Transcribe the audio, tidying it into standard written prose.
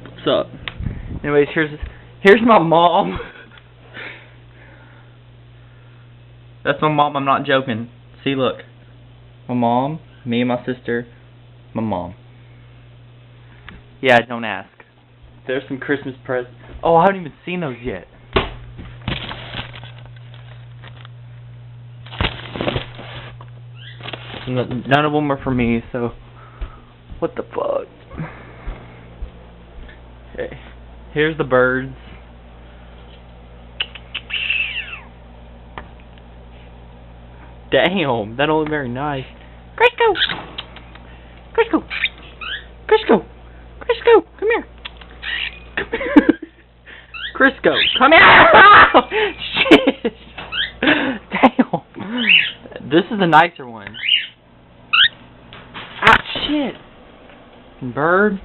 What's up? Anyways, here's my mom. That's my mom, I'm not joking. See, look. My mom, me and my sister, my mom. Yeah, don't ask. There's some Christmas presents. Oh, I haven't even seen those yet. None of them are for me, so... What the fuck? Okay. Here's the birds. Damn, that don't look very nice. Crisco! Crisco! Crisco! Crisco! Come here! Come here! Crisco! Come here! Shit! Damn! This is the nicer one. Ah, shit! Bird.